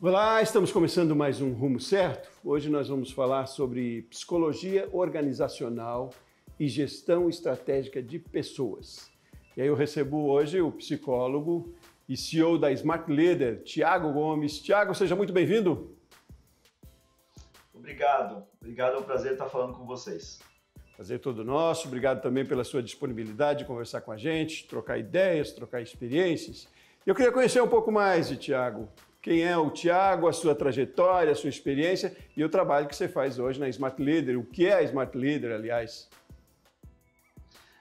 Olá, estamos começando mais um Rumo Certo. Hoje nós vamos falar sobre psicologia organizacional e gestão estratégica de pessoas. E aí eu recebo hoje o psicólogo e CEO da Smart Leader, Thiago Gomes. Thiago, seja muito bem-vindo. Obrigado, é um prazer estar falando com vocês. Prazer todo nosso, obrigado também pela sua disponibilidade de conversar com a gente, trocar ideias, trocar experiências. Eu queria conhecer um pouco mais de Thiago. Quem é o Thiago, a sua trajetória, a sua experiência e o trabalho que você faz hoje na Smart Leader. O que é a Smart Leader, aliás?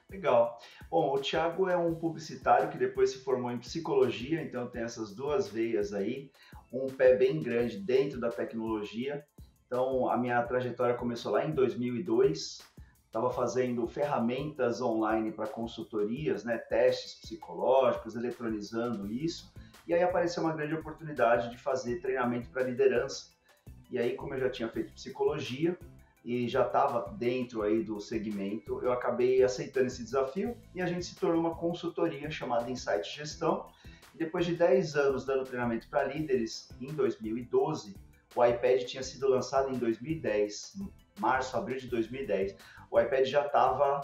Legal. Bom, o Thiago é um publicitário que depois se formou em psicologia, então tem essas duas veias aí, um pé bem grande dentro da tecnologia. Então a minha trajetória começou lá em 2002, estava fazendo ferramentas online para consultorias, testes psicológicos, eletronizando isso. E aí apareceu uma grande oportunidade de fazer treinamento para liderança. E aí, como eu já tinha feito psicologia e já estava dentro aí do segmento, eu acabei aceitando esse desafio e a gente se tornou uma consultoria chamada Insight Gestão. E depois de 10 anos dando treinamento para líderes, em 2012, o iPad tinha sido lançado em 2010, março, abril de 2010. O iPad já estava,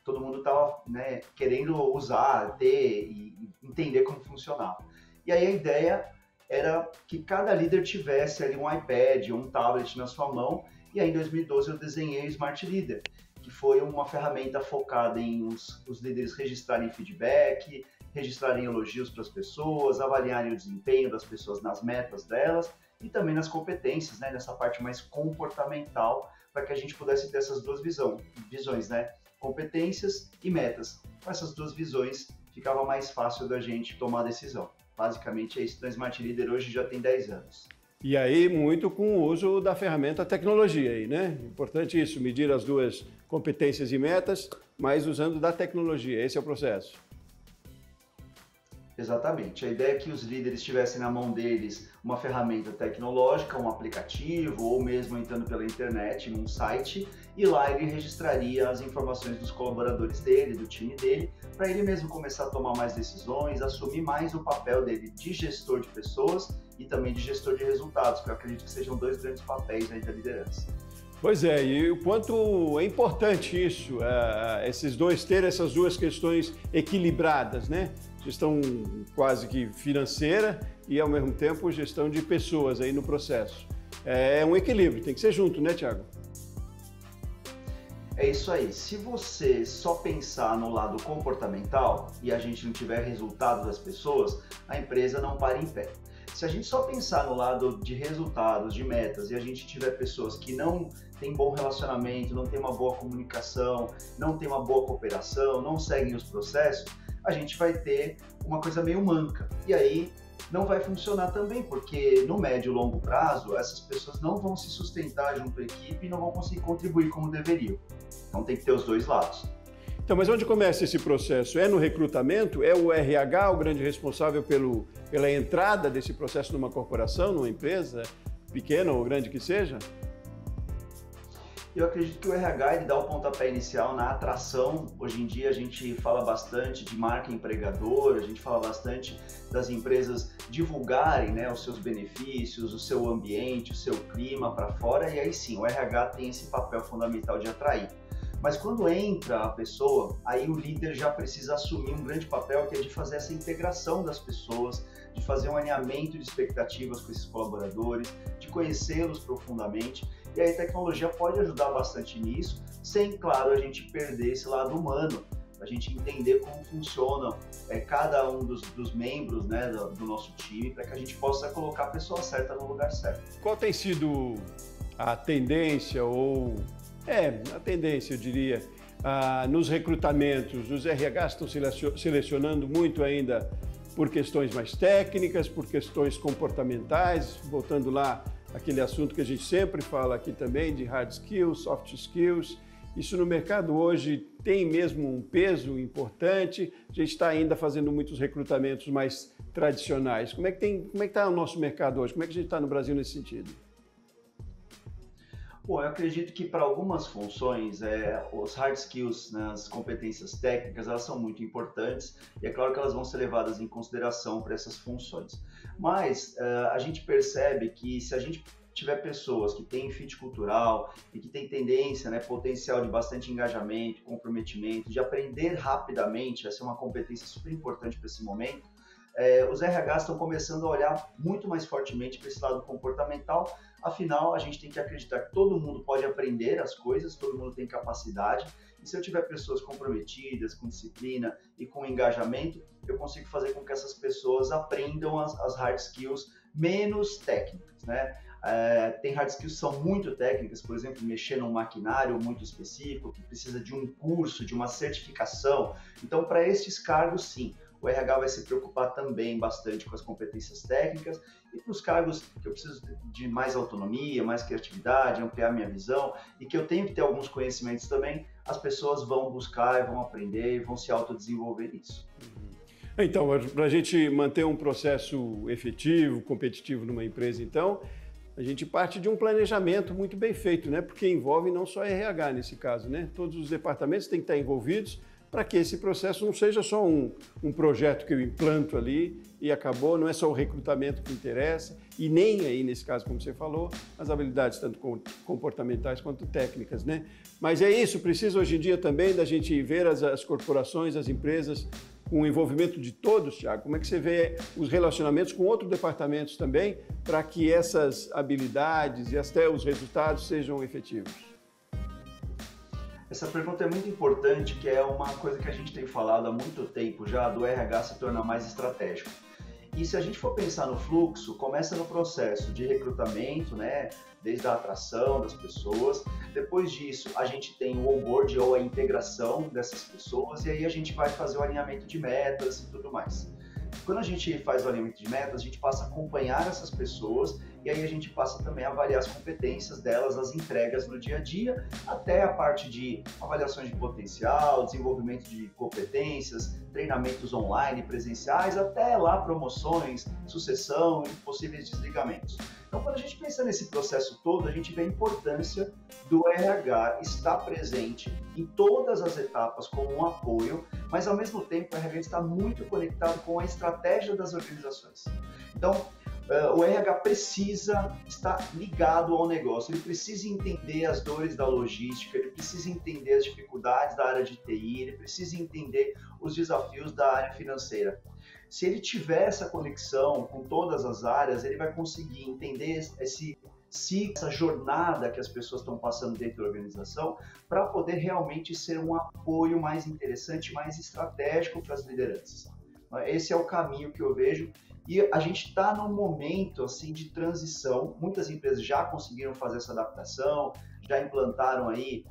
todo mundo estava querendo usar, ter e entender como funcionava. E aí a ideia era que cada líder tivesse ali um iPad ou um tablet na sua mão, e aí em 2012 eu desenhei o Smart Leader, que foi uma ferramenta focada em os líderes registrarem feedback, registrarem elogios para as pessoas, avaliarem o desempenho das pessoas nas metas delas e também nas competências, nessa parte mais comportamental, para que a gente pudesse ter essas duas visões, competências e metas. Com essas duas visões, ficava mais fácil da gente tomar a decisão. Basicamente é isso. Então, Smart Leader hoje já tem 10 anos. E aí, muito com o uso da ferramenta tecnologia aí, né? Importante isso, medir as duas competências e metas, mas usando da tecnologia. Esse é o processo. Exatamente. A ideia é que os líderes tivessem na mão deles uma ferramenta tecnológica, um aplicativo, ou mesmo entrando pela internet, num site, e lá ele registraria as informações dos colaboradores dele, do time dele, para ele mesmo começar a tomar mais decisões, assumir mais o papel dele de gestor de pessoas e também de gestor de resultados, que eu acredito que sejam dois grandes papéis aí da liderança. Pois é, e o quanto é importante isso, ter essas duas questões equilibradas, né? Gestão quase que financeira e, ao mesmo tempo, gestão de pessoas aí no processo. É um equilíbrio, tem que ser junto, né, Thiago? É isso aí. Se você só pensar no lado comportamental e a gente não tiver resultado das pessoas, a empresa não para em pé. Se a gente só pensar no lado de resultados, de metas, e a gente tiver pessoas que não têm bom relacionamento, não têm uma boa comunicação, não têm uma boa cooperação, não seguem os processos, a gente vai ter uma coisa meio manca. E aí não vai funcionar também, porque no médio e longo prazo, essas pessoas não vão se sustentar junto à equipe e não vão conseguir contribuir como deveriam. Então tem que ter os dois lados. Então, mas onde começa esse processo? É no recrutamento? É o RH o grande responsável pela entrada desse processo numa corporação, numa empresa, pequena ou grande que seja? Eu acredito que o RH ele dá o pontapé inicial na atração. Hoje em dia a gente fala bastante de marca empregadora, a gente fala bastante das empresas divulgarem os seus benefícios, o seu ambiente, o seu clima para fora, e aí sim, o RH tem esse papel fundamental de atrair. Mas quando entra a pessoa, aí o líder já precisa assumir um grande papel, que é de fazer essa integração das pessoas, de fazer um alinhamento de expectativas com esses colaboradores, de conhecê-los profundamente. E aí a tecnologia pode ajudar bastante nisso, sem, claro, a gente perder esse lado humano, a gente entender como funciona cada um dos membros do nosso time, para que a gente possa colocar a pessoa certa no lugar certo. Qual tem sido a tendência eu diria, nos recrutamentos? Os RHs estão selecionando muito ainda por questões mais técnicas, por questões comportamentais, voltando lá aquele assunto que a gente sempre fala aqui também de hard skills, soft skills. Isso no mercado hoje tem mesmo um peso importante. A gente está ainda fazendo muitos recrutamentos mais tradicionais. Como é que está o nosso mercado hoje? Como é que a gente está no Brasil nesse sentido? Bom, eu acredito que para algumas funções, os hard skills, né, as competências técnicas, elas são muito importantes e é claro que elas vão ser levadas em consideração para essas funções. Mas a gente percebe que se a gente tiver pessoas que têm fit cultural e que têm tendência, né, potencial de bastante engajamento, comprometimento, de aprender rapidamente, essa é uma competência super importante para esse momento, os RHs estão começando a olhar muito mais fortemente para esse lado comportamental. Afinal, a gente tem que acreditar que todo mundo pode aprender as coisas, todo mundo tem capacidade, e se eu tiver pessoas comprometidas, com disciplina e com engajamento, eu consigo fazer com que essas pessoas aprendam as hard skills menos técnicas, né? Tem hard skills que são muito técnicas, por exemplo, mexer num maquinário muito específico, que precisa de um curso, de uma certificação. Então, para esses cargos, sim, o RH vai se preocupar também bastante com as competências técnicas, e para os cargos que eu preciso de mais autonomia, mais criatividade, ampliar minha visão e que eu tenho que ter alguns conhecimentos também, as pessoas vão buscar e vão aprender e vão se autodesenvolver nisso. Então, para a gente manter um processo efetivo, competitivo numa empresa, então, a gente parte de um planejamento muito bem feito, né? Porque envolve não só RH nesse caso, né? Todos os departamentos têm que estar envolvidos para que esse processo não seja só um projeto que eu implanto ali e acabou, não é só o recrutamento que interessa, e nem aí, nesse caso, como você falou, as habilidades tanto comportamentais quanto técnicas, né? Mas é isso, precisa hoje em dia também da gente ver as corporações, as empresas, com o envolvimento de todos, Thiago. Como é que você vê os relacionamentos com outros departamentos também, para que essas habilidades e até os resultados sejam efetivos? Essa pergunta é muito importante, que é uma coisa que a gente tem falado há muito tempo já, do RH se tornar mais estratégico. E se a gente for pensar no fluxo, começa no processo de recrutamento, né, desde a atração das pessoas. Depois disso, a gente tem o onboard ou a integração dessas pessoas, e aí a gente vai fazer o alinhamento de metas e tudo mais. Quando a gente faz o alinhamento de metas, a gente passa a acompanhar essas pessoas e aí a gente passa também a avaliar as competências delas, as entregas no dia a dia, até a parte de avaliações de potencial, desenvolvimento de competências, treinamentos online, presenciais, até lá promoções, sucessão e possíveis desligamentos. Então, quando a gente pensa nesse processo todo, a gente vê a importância do RH estar presente em todas as etapas como um apoio, mas ao mesmo tempo o RH está muito conectado com a estratégia das organizações. Então, o RH precisa estar ligado ao negócio, ele precisa entender as dores da logística, ele precisa entender as dificuldades da área de TI, ele precisa entender os desafios da área financeira. Se ele tiver essa conexão com todas as áreas, ele vai conseguir entender essa jornada que as pessoas estão passando dentro da organização para poder realmente ser um apoio mais interessante, mais estratégico para as lideranças. Esse é o caminho que eu vejo. E a gente está num momento assim, de transição. Muitas empresas já conseguiram fazer essa adaptação, já implantaram aí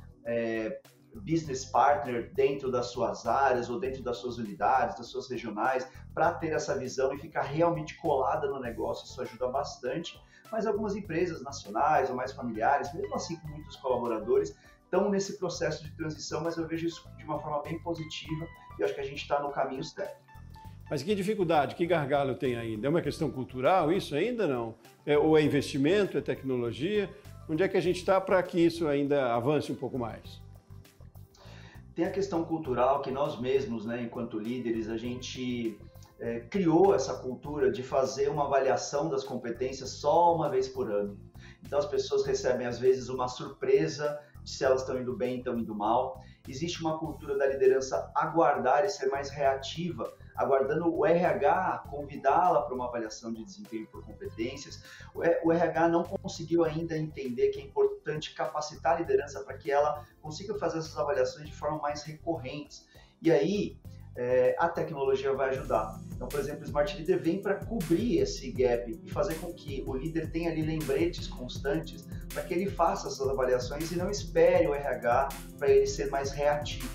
business partner dentro das suas áreas ou dentro das suas unidades, das suas regionais, para ter essa visão e ficar realmente colada no negócio. Isso ajuda bastante. Mas algumas empresas nacionais ou mais familiares, mesmo assim com muitos colaboradores, estão nesse processo de transição, mas eu vejo isso de uma forma bem positiva e eu acho que a gente está no caminho certo. Mas que dificuldade, que gargalo tem ainda? É uma questão cultural isso ainda não? Ou é investimento, é tecnologia? Onde é que a gente está para que isso ainda avance um pouco mais? Tem a questão cultural que nós mesmos, né, enquanto líderes, a gente criou essa cultura de fazer uma avaliação das competências só uma vez por ano. Então as pessoas recebem às vezes uma surpresa de se elas estão indo bem, estão indo mal. Existe uma cultura da liderança aguardar e ser mais reativa, aguardando o RH convidá-la para uma avaliação de desempenho por competências. O RH não conseguiu ainda entender que é importante capacitar a liderança para que ela consiga fazer essas avaliações de forma mais recorrentes. E aí, a tecnologia vai ajudar. Então, por exemplo, o Smart Leader vem para cobrir esse gap e fazer com que o líder tenha ali lembretes constantes para que ele faça essas avaliações e não espere o RH para ele ser mais reativo.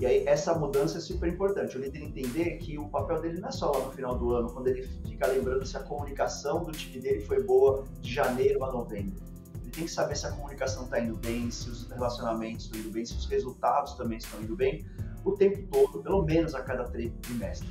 E aí, essa mudança é super importante. O líder entender que o papel dele não é só lá no final do ano, quando ele fica lembrando se a comunicação do time dele foi boa de janeiro a novembro. Ele tem que saber se a comunicação está indo bem, se os relacionamentos estão indo bem, se os resultados também estão indo bem, o tempo todo, pelo menos a cada trimestre.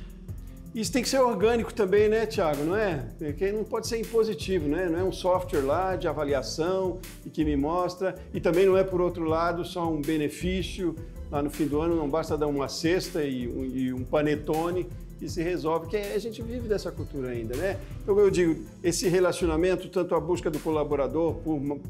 Isso tem que ser orgânico também, né, Thiago? Não é? Porque não pode ser impositivo, né? Não é um software lá de avaliação e que me mostra. E também não é, por outro lado, só um benefício. Lá no fim do ano não basta dar uma cesta e um panetone e se resolve, que a gente vive dessa cultura ainda, né? Então eu digo, esse relacionamento, tanto a busca do colaborador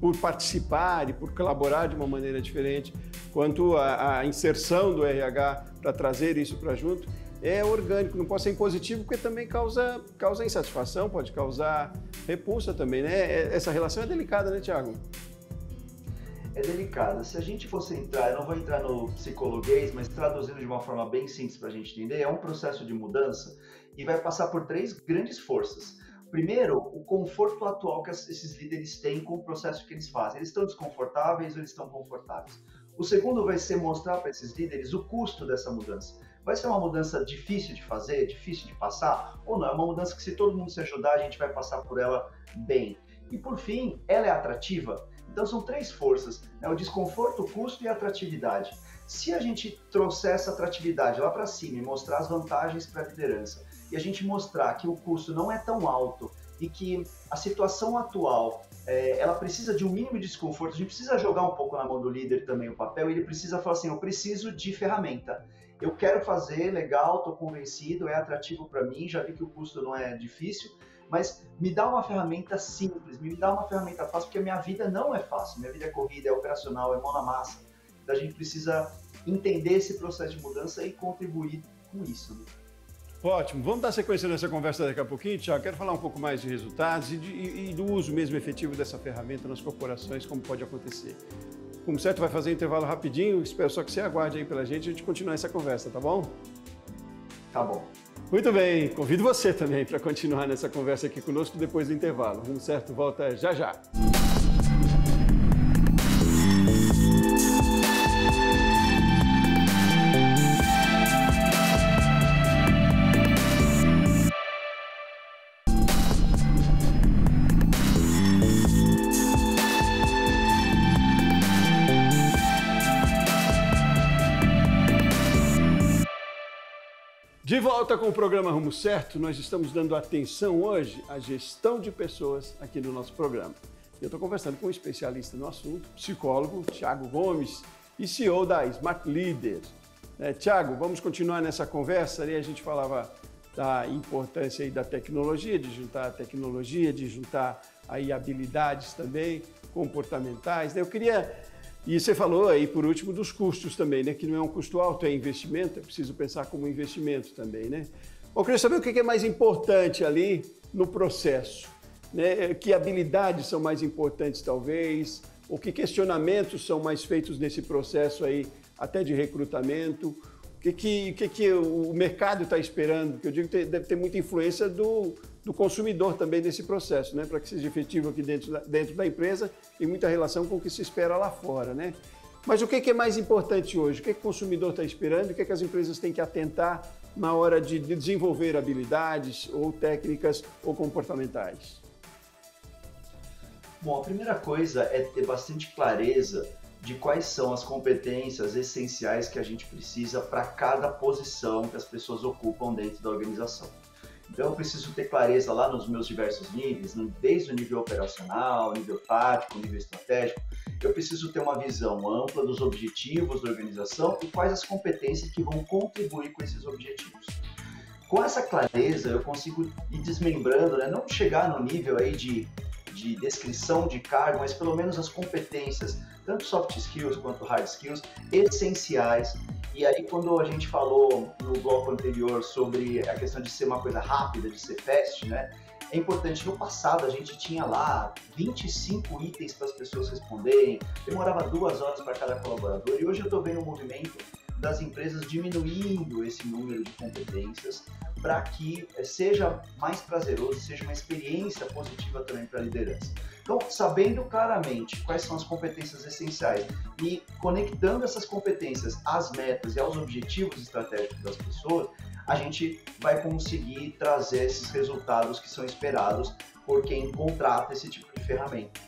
por participar e por colaborar de uma maneira diferente, quanto a inserção do RH para trazer isso para junto, é orgânico, não pode ser impositivo, porque também causa insatisfação, pode causar repulsa também, né? Essa relação é delicada, né, Thiago? É delicada. Se a gente fosse entrar, eu não vou entrar no psicologuês, mas traduzindo de uma forma bem simples para a gente entender, é um processo de mudança e vai passar por 3 grandes forças. Primeiro, o conforto atual que esses líderes têm com o processo que eles fazem. Eles estão desconfortáveis ou eles estão confortáveis? O segundo vai ser mostrar para esses líderes o custo dessa mudança. Vai ser uma mudança difícil de fazer, difícil de passar? Ou não? É uma mudança que, se todo mundo se ajudar, a gente vai passar por ela bem. E, por fim, ela é atrativa? Então, são 3 forças, né? O desconforto, o custo e a atratividade. Se a gente trouxer essa atratividade lá para cima e mostrar as vantagens para a liderança, e a gente mostrar que o custo não é tão alto e que a situação atual, ela precisa de um mínimo de desconforto, a gente precisa jogar um pouco na mão do líder também o papel, e ele precisa falar assim, eu preciso de ferramenta. Eu quero fazer, legal, estou convencido, é atrativo para mim, já vi que o custo não é difícil, mas me dá uma ferramenta simples, me dá uma ferramenta fácil, porque a minha vida não é fácil, minha vida é corrida, é operacional, é mão na massa. Então a gente precisa entender esse processo de mudança e contribuir com isso, né? Ótimo, vamos dar sequência nessa conversa daqui a pouquinho, Thiago. Quero falar um pouco mais de resultados e do uso mesmo efetivo dessa ferramenta nas corporações, como pode acontecer. Como certo, vai fazer um intervalo rapidinho, espero só que você aguarde aí pela gente e a gente continuar essa conversa, tá bom? Tá bom. Muito bem, convido você também para continuar nessa conversa aqui conosco depois do intervalo. Rumo Certo volta já já. De volta com o programa Rumo Certo, nós estamos dando atenção hoje à gestão de pessoas aqui no nosso programa. Eu estou conversando com um especialista no assunto, psicólogo Thiago Gomes e CEO da Smart Leader. Thiago, vamos continuar nessa conversa, ali a gente falava da importância aí da tecnologia, de juntar a tecnologia, de juntar aí habilidades também comportamentais. Eu queria... E você falou aí, por último, dos custos também, né? Que não é um custo alto, é investimento, é preciso pensar como investimento também, né? Eu queria saber o que é mais importante ali no processo, né? Que habilidades são mais importantes, talvez, ou que questionamentos são mais feitos nesse processo aí, até de recrutamento, o que o mercado está esperando, porque eu digo que deve ter muita influência do consumidor também nesse processo, né? Para que seja efetivo aqui dentro da empresa e muita relação com o que se espera lá fora, né? Mas o que é mais importante hoje? O que o consumidor está esperando e o que as empresas têm que atentar na hora de desenvolver habilidades ou técnicas ou comportamentais? Bom, a primeira coisa é ter bastante clareza de quais são as competências essenciais que a gente precisa para cada posição que as pessoas ocupam dentro da organização. Então eu preciso ter clareza lá nos meus diversos níveis, desde o nível operacional, nível tático, nível estratégico. Eu preciso ter uma visão ampla dos objetivos da organização e quais as competências que vão contribuir com esses objetivos. Com essa clareza eu consigo ir desmembrando, né? Não chegar no nível aí de descrição de cargo, mas pelo menos as competências, tanto soft skills quanto hard skills, essenciais. E aí, quando a gente falou no bloco anterior sobre a questão de ser uma coisa rápida, de ser fast, né? É importante, no passado a gente tinha lá 25 itens para as pessoas responderem, demorava 2 horas para cada colaborador, e hoje eu estou vendo um movimento das empresas diminuindo esse número de competências para que seja mais prazeroso, seja uma experiência positiva também para a liderança. Então, sabendo claramente quais são as competências essenciais e conectando essas competências às metas e aos objetivos estratégicos das pessoas, a gente vai conseguir trazer esses resultados que são esperados por quem contrata esse tipo de ferramenta.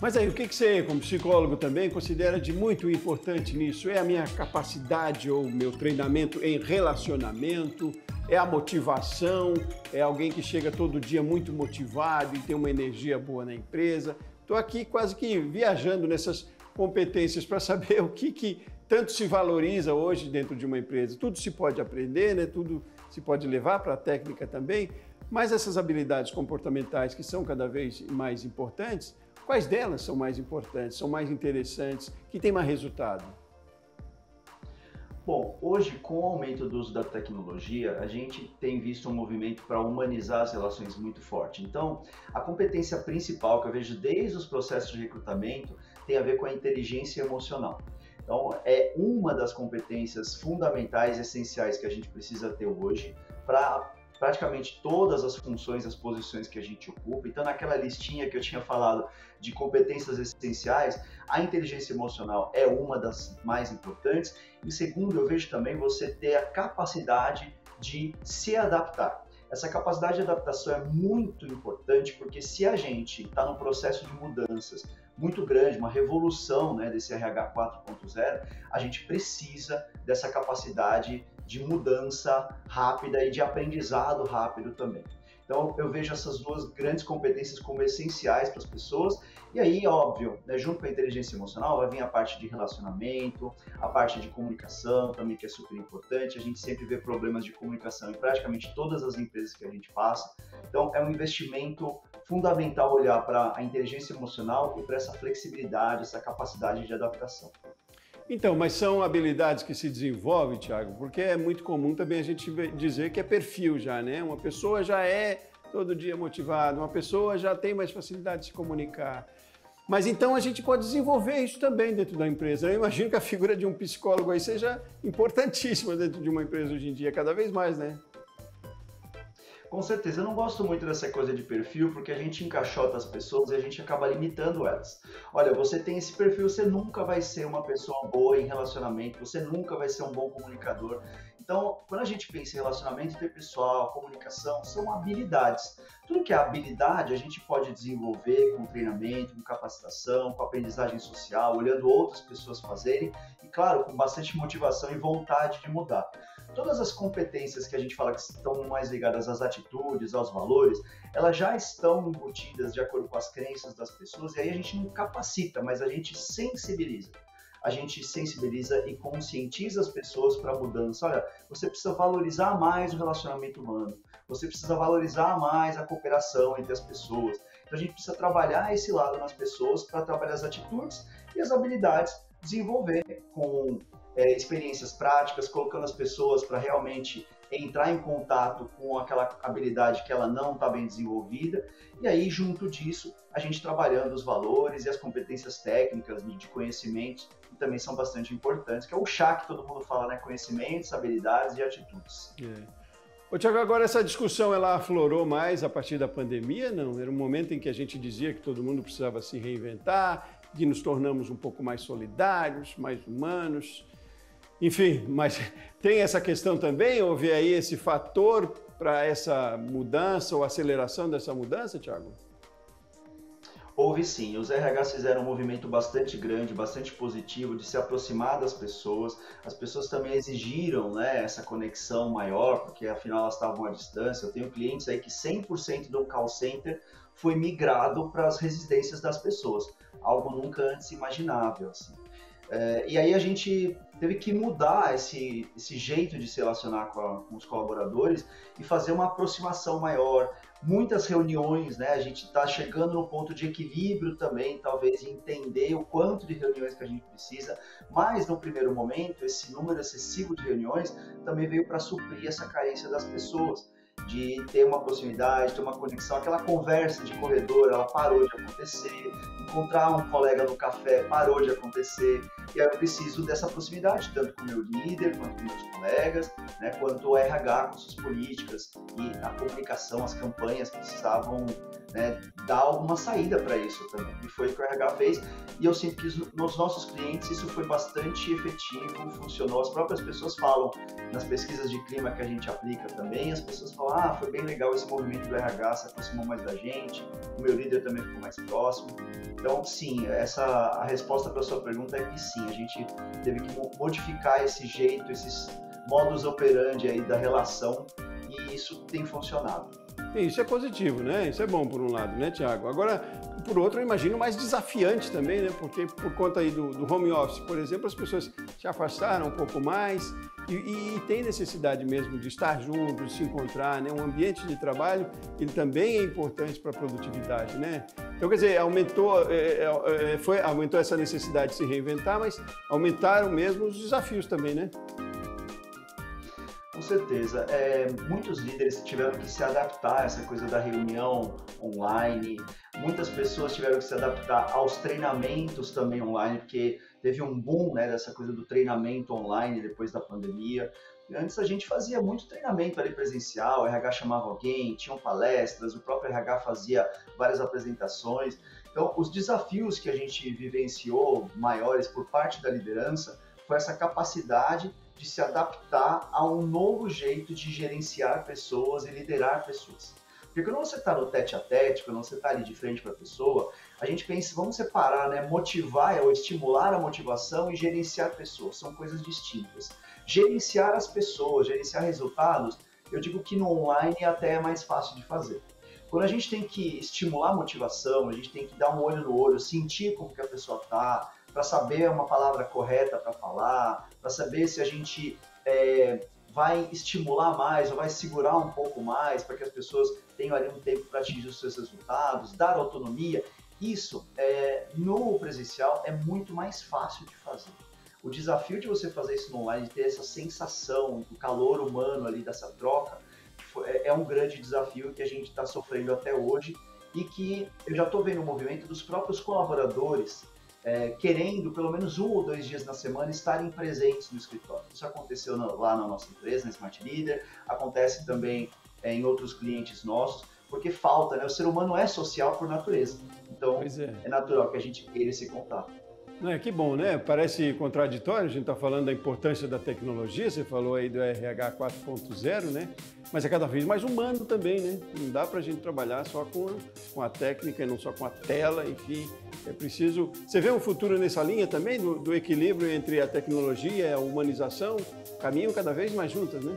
Mas aí, o que você, como psicólogo também, considera de muito importante nisso? É a minha capacidade ou meu treinamento em relacionamento? É a motivação, é alguém que chega todo dia muito motivado e tem uma energia boa na empresa. Estou aqui quase que viajando nessas competências para saber o que tanto se valoriza hoje dentro de uma empresa. Tudo se pode aprender, né? Tudo se pode levar para a técnica também, mas essas habilidades comportamentais que são cada vez mais importantes, quais delas são mais importantes, são mais interessantes, que têm mais resultado? Bom, hoje, com o aumento do uso da tecnologia, a gente tem visto um movimento para humanizar as relações muito forte. Então, a competência principal que eu vejo desde os processos de recrutamento tem a ver com a inteligência emocional. Então, é uma das competências fundamentais, essenciais que a gente precisa ter hoje para praticamente todas as funções, as posições que a gente ocupa. Então, naquela listinha que eu tinha falado de competências essenciais, a inteligência emocional é uma das mais importantes. Em segundo, eu vejo também você ter a capacidade de se adaptar. Essa capacidade de adaptação é muito importante, porque se a gente está num processo de mudanças muito grande, uma revolução, né, desse RH 4.0, a gente precisa dessa capacidade de mudança rápida e de aprendizado rápido também. Então, eu vejo essas duas grandes competências como essenciais para as pessoas. E aí, óbvio, né, junto com a inteligência emocional, vai vir a parte de relacionamento, a parte de comunicação também, que é super importante. A gente sempre vê problemas de comunicação em praticamente todas as empresas que a gente passa. Então, é um investimento fundamental olhar para a inteligência emocional e para essa flexibilidade, essa capacidade de adaptação. Então, mas são habilidades que se desenvolvem, Thiago, porque é muito comum também a gente dizer que é perfil já, né? Uma pessoa já é todo dia motivada, uma pessoa já tem mais facilidade de se comunicar. Mas então a gente pode desenvolver isso também dentro da empresa. Eu imagino que a figura de um psicólogo aí seja importantíssima dentro de uma empresa hoje em dia, cada vez mais, né? Com certeza, eu não gosto muito dessa coisa de perfil, porque a gente encaixota as pessoas e a gente acaba limitando elas. Olha, você tem esse perfil, você nunca vai ser uma pessoa boa em relacionamento, você nunca vai ser um bom comunicador. Então, quando a gente pensa em relacionamento interpessoal, comunicação, são habilidades. Tudo que é habilidade, a gente pode desenvolver com treinamento, com capacitação, com aprendizagem social, olhando outras pessoas fazerem e, claro, com bastante motivação e vontade de mudar. Todas as competências que a gente fala que estão mais ligadas às atitudes, aos valores, elas já estão embutidas de acordo com as crenças das pessoas, e aí a gente não capacita, mas a gente sensibiliza. A gente sensibiliza e conscientiza as pessoas para a mudança. Olha, você precisa valorizar mais o relacionamento humano, você precisa valorizar mais a cooperação entre as pessoas. Então a gente precisa trabalhar esse lado nas pessoas para trabalhar as atitudes e as habilidades, desenvolver com experiências práticas, colocando as pessoas para realmente entrar em contato com aquela habilidade que ela não está bem desenvolvida, e aí, junto disso, a gente trabalhando os valores e as competências técnicas de conhecimentos, que também são bastante importantes, que é o chá que todo mundo fala, né? Conhecimentos, habilidades e atitudes. Ô, Thiago, agora essa discussão ela aflorou mais a partir da pandemia, não? Era um momento em que a gente dizia que todo mundo precisava se reinventar, que nos tornamos um pouco mais solidários, mais humanos. Enfim, mas tem essa questão também? Houve aí esse fator para essa mudança ou aceleração dessa mudança, Thiago? Houve sim, os RHs fizeram um movimento bastante grande, bastante positivo de se aproximar das pessoas. As pessoas também exigiram, né, essa conexão maior, porque afinal elas estavam à distância. Eu tenho clientes aí que 100% do call center foi migrado para as residências das pessoas, algo nunca antes imaginável, assim. E aí a gente teve que mudar esse jeito de se relacionar com os colaboradores e fazer uma aproximação maior. Muitas reuniões, né? A gente está chegando no ponto de equilíbrio também, talvez, de entender o quanto de reuniões que a gente precisa, mas no primeiro momento, esse número excessivo de reuniões também veio para suprir essa carência das pessoas, de ter uma proximidade, ter uma conexão, aquela conversa de corredor, ela parou de acontecer, encontrar um colega no café parou de acontecer, e aí eu preciso dessa proximidade, tanto com o meu líder, quanto com meus colegas, né, quanto o RH com suas políticas, e a comunicação, as campanhas precisavam, né, dar alguma saída para isso também, e foi o que o RH fez, e eu sinto que nos nossos clientes isso foi bastante efetivo, funcionou, as próprias pessoas falam, nas pesquisas de clima que a gente aplica também, as pessoas falam, foi bem legal esse movimento do RH, se aproximou mais da gente, o meu líder também ficou mais próximo. Então, sim, a resposta para a sua pergunta é que sim, a gente teve que modificar esse jeito, esses modus operandi aí da relação e isso tem funcionado. Isso é positivo, né? Isso é bom por um lado, né, Tiago? Agora, por outro, eu imagino mais desafiante também, né? Porque por conta aí do home office, por exemplo, as pessoas se afastaram um pouco mais e tem necessidade mesmo de estar juntos, de se encontrar, né? Um ambiente de trabalho, ele também é importante para a produtividade, né? Então, quer dizer, aumentou essa necessidade de se reinventar, mas aumentaram mesmo os desafios também, né? Com certeza. Muitos líderes tiveram que se adaptar a essa coisa da reunião online, muitas pessoas tiveram que se adaptar aos treinamentos também online, porque teve um boom, né, dessa coisa do treinamento online depois da pandemia. Antes a gente fazia muito treinamento ali presencial, o RH chamava alguém, tinham palestras, o próprio RH fazia várias apresentações. Então, os desafios que a gente vivenciou maiores por parte da liderança foi essa capacidade de se adaptar a um novo jeito de gerenciar pessoas e liderar pessoas. Porque quando você está no tete-a-tete, quando você está ali de frente para a pessoa, a gente pensa, vamos separar, né? Motivar ou estimular a motivação e gerenciar pessoas, são coisas distintas. Gerenciar as pessoas, gerenciar resultados, eu digo que no online até é mais fácil de fazer. Quando a gente tem que estimular a motivação, a gente tem que dar um olho no olho, sentir como que a pessoa está, para saber uma palavra correta para falar, para saber se a gente vai estimular mais ou vai segurar um pouco mais para que as pessoas tenham ali um tempo para atingir os seus resultados, dar autonomia. Isso, no presencial, é muito mais fácil de fazer. O desafio de você fazer isso no online, de ter essa sensação do calor humano ali, dessa troca, é um grande desafio que a gente está sofrendo até hoje e que eu já estou vendo o movimento dos próprios colaboradores querendo pelo menos 1 ou 2 dias na semana estarem presentes no escritório. Isso aconteceu lá na nossa empresa, na Smart Leader, acontece também em outros clientes nossos, porque falta, né? O ser humano é social por natureza, então é natural que a gente queira esse contato. Que bom, né? Parece contraditório, a gente está falando da importância da tecnologia, você falou aí do RH 4.0, né? Mas é cada vez mais humano também, né? Não dá para a gente trabalhar só com a técnica e não só com a tela, enfim, é preciso... Você vê um futuro nessa linha também, do equilíbrio entre a tecnologia e a humanização, caminham cada vez mais juntas, né?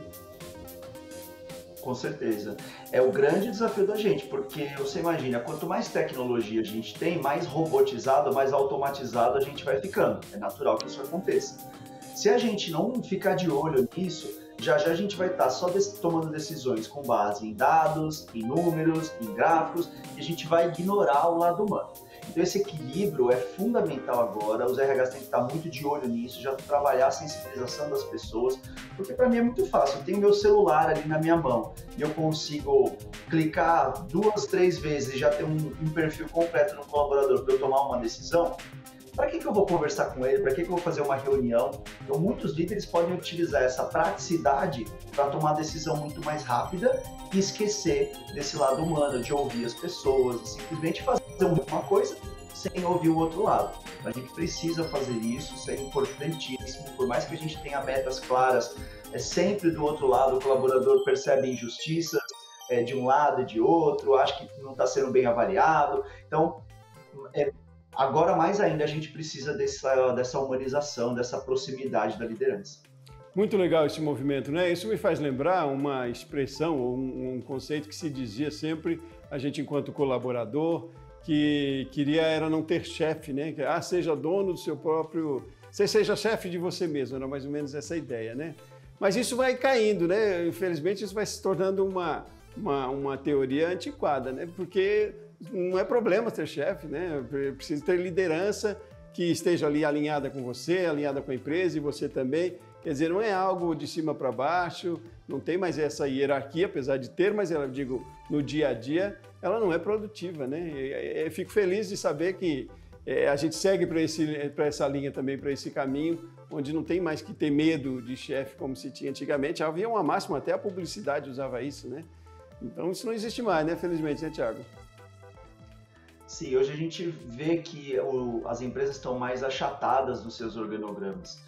Com certeza. É o grande desafio da gente, porque você imagina, quanto mais tecnologia a gente tem, mais robotizado, mais automatizado a gente vai ficando. É natural que isso aconteça. Se a gente não ficar de olho nisso, já a gente vai estar só tomando decisões com base em dados, em números, em gráficos, e a gente vai ignorar o lado humano. Então esse equilíbrio é fundamental agora, os RHs têm que estar muito de olho nisso, já trabalhar a sensibilização das pessoas, porque para mim é muito fácil, eu tenho meu celular ali na minha mão e eu consigo clicar 2, 3 vezes e já ter um perfil completo no colaborador para eu tomar uma decisão. Para que eu vou conversar com ele? Para que eu vou fazer uma reunião? Então, muitos líderes podem utilizar essa praticidade para tomar decisão muito mais rápida e esquecer desse lado humano, de ouvir as pessoas, e simplesmente fazer uma coisa sem ouvir o outro lado. A gente precisa fazer isso, isso é importantíssimo. Por mais que a gente tenha metas claras, sempre do outro lado o colaborador percebe injustiças de um lado e de outro, acha que não está sendo bem avaliado. Então, agora, mais ainda, a gente precisa dessa humanização, dessa proximidade da liderança. Muito legal esse movimento, né? Isso me faz lembrar uma expressão, ou um conceito que se dizia sempre, a gente enquanto colaborador, que era não ter chefe, né? Seja dono do seu próprio... Você seja chefe de você mesmo, era mais ou menos essa ideia, né? Mas isso vai caindo, né? Infelizmente, isso vai se tornando uma teoria antiquada, né? Porque... não é problema ter chefe, né? Precisa ter liderança que esteja ali alinhada com você, alinhada com a empresa e você também. Quer dizer, não é algo de cima para baixo, não tem mais essa hierarquia, apesar de ter, mas eu digo, no dia a dia, ela não é produtiva, né? Eu fico feliz de saber que a gente segue para essa linha também, para esse caminho, onde não tem mais que ter medo de chefe como se tinha antigamente. Havia uma máxima, até a publicidade usava isso, né? Então isso não existe mais, né? Felizmente, né, Tiago? Sim, hoje a gente vê que as empresas estão mais achatadas nos seus organogramas.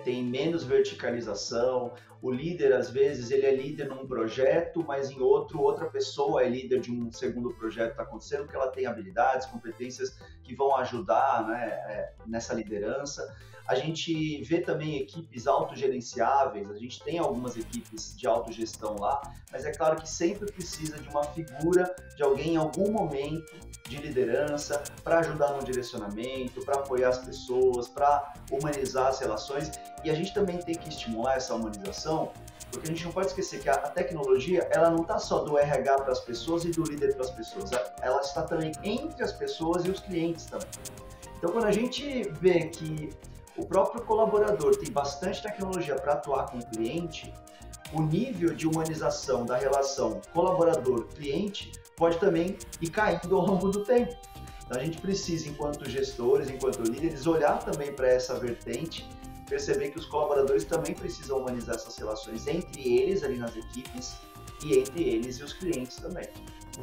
Tem menos verticalização, O líder, às vezes, ele é líder num projeto, mas em outra pessoa é líder de um segundo projeto que está acontecendo, porque ela tem habilidades, competências que vão ajudar, né, nessa liderança. A gente vê também equipes autogerenciáveis, a gente tem algumas equipes de autogestão lá, mas é claro que sempre precisa de uma figura, de alguém em algum momento de liderança, para ajudar no direcionamento, para apoiar as pessoas, para humanizar as relações. E a gente também tem que estimular essa humanização, porque a gente não pode esquecer que a tecnologia, ela não está só do RH para as pessoas e do líder para as pessoas, ela está também entre as pessoas e os clientes também. Então, quando a gente vê que o próprio colaborador tem bastante tecnologia para atuar com o cliente, o nível de humanização da relação colaborador-cliente pode também ir caindo ao longo do tempo. Então a gente precisa, enquanto gestores, enquanto líderes, olhar também para essa vertente, perceber que os colaboradores também precisam humanizar essas relações entre eles ali nas equipes e entre eles e os clientes também.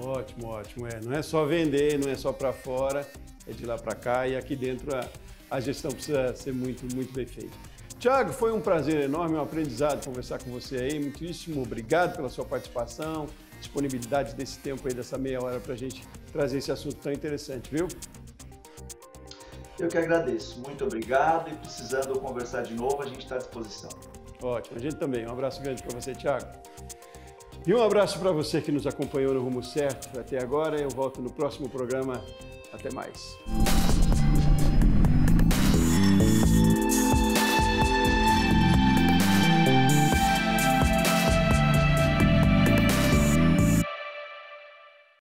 Ótimo, ótimo. Não é só vender, não é só para fora, é de lá para cá e aqui dentro a gestão precisa ser muito, muito bem feita. Thiago, foi um prazer enorme, um aprendizado conversar com você aí. Muitíssimo obrigado pela sua participação, disponibilidade desse tempo aí, dessa meia hora para a gente trazer esse assunto tão interessante, viu? Eu que agradeço. Muito obrigado e precisando conversar de novo, a gente está à disposição. Ótimo, a gente também. Um abraço grande para você, Thiago. E um abraço para você que nos acompanhou no Rumo Certo até agora. Eu volto no próximo programa. Até mais.